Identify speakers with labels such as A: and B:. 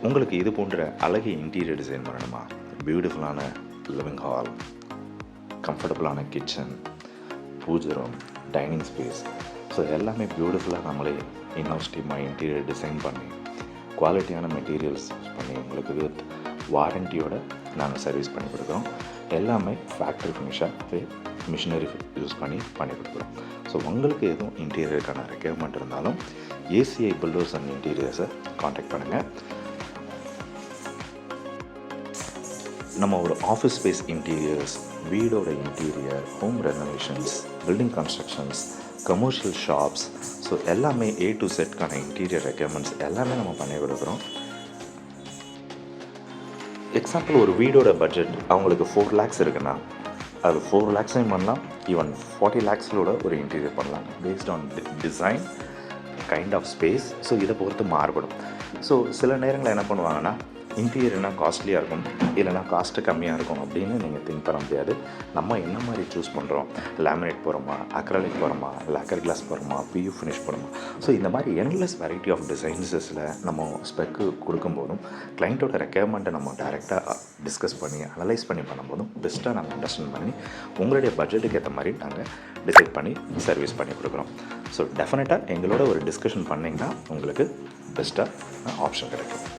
A: உங்களுக்கு இது போன்ற அழகிய இன்டீரியர் டிசைன் பண்ணணுமா? பியூட்டிஃபுல்லான லிவிங் ஹால், கம்ஃபர்டபுளான கிச்சன், பூஜை ரூம், டைனிங் ஸ்பேஸ், ஸோ எல்லாமே பியூட்டிஃபுல்லாக நம்மளே இன்ஹவுஸ் டீமாக இன்டீரியர் டிசைன் பண்ணி குவாலிட்டியான மெட்டீரியல்ஸ் யூஸ் பண்ணி உங்களுக்கு வித் வாரண்டியோட நாங்கள் சர்வீஸ் பண்ணி கொடுக்குறோம். எல்லாமே ஃபேக்ட்ரி ஃபினிஷாக மிஷினரி யூஸ் பண்ணி கொடுக்குறோம். ஸோ உங்களுக்கு எதுவும் இன்டீரியருக்கான ரெக்யர்மெண்ட் இருந்தாலும் ஏசிஐ பில்டர்ஸ் அண்ட் இன்டீரியர்ஸை காண்டாக்ட் பண்ணுங்கள். நம்ம ஒரு ஆஃபீஸ் ஸ்பேஸ் இன்டீரியர்ஸ், வீடோட interior, home renovations, building constructions, commercial shops, so எல்லாமே A to Z interior requirements எல்லாமே நம்ம பண்ணி கொடுக்குறோம். எக்ஸாம்பிள், ஒரு வீடோட பட்ஜெட் அவங்களுக்கு 4 lakhs இருக்குன்னா அது 4 lakhs பண்ணலாம், ஈவன் 40 lakhs ஒரு இன்டீரியர் பண்ணலாம். Based on design, kind of space, so இதை பொறுத்து மாறுபடும். ஸோ சில நேரங்களில் என்ன பண்ணுவாங்கன்னா, இன்டீரியர்னா காஸ்ட்லியாக இருக்கும், இல்லைனா காஸ்ட்டு கம்மியாக இருக்கும் அப்படின்னு நீங்கள் திங்க் பண்ண முடியாது. நம்ம என்ன மாதிரி சூஸ் பண்ணுறோம், லேமினேட் போகிறோமா, அக்ரலிக் போகிறோமா, லாக்கர் கிளாஸ் போகிறோமா, PU ஃபினிஷ் போகிறோமா, ஸோ இந்த மாதிரி என்லெஸ் வெரைட்டி ஆஃப் டிசைன்ஸஸில் நம்ம ஸ்பெக்கு கொடுக்கும்போதும் கிளைண்ட்டோட ரெக்யர்மெண்ட்டை நம்ம டைரெக்டாக டிஸ்கஸ் பண்ணி அனலைஸ் பண்ணி பண்ணும்போதும் பெஸ்ட்டாக நாங்கள் அண்டர்ஸ்டாண்ட் பண்ணி உங்களுடைய பட்ஜெட்டுக்கு ஏற்ற மாதிரி நாங்கள் டிசைட் பண்ணி சர்வீஸ் பண்ணி கொடுக்குறோம். ஸோ டெஃபினட்டாக எங்களோட ஒரு டிஸ்கஷன் பண்ணிங்கன்னா உங்களுக்கு பெஸ்ட்டாக ஆப்ஷன் கிடைக்கும்.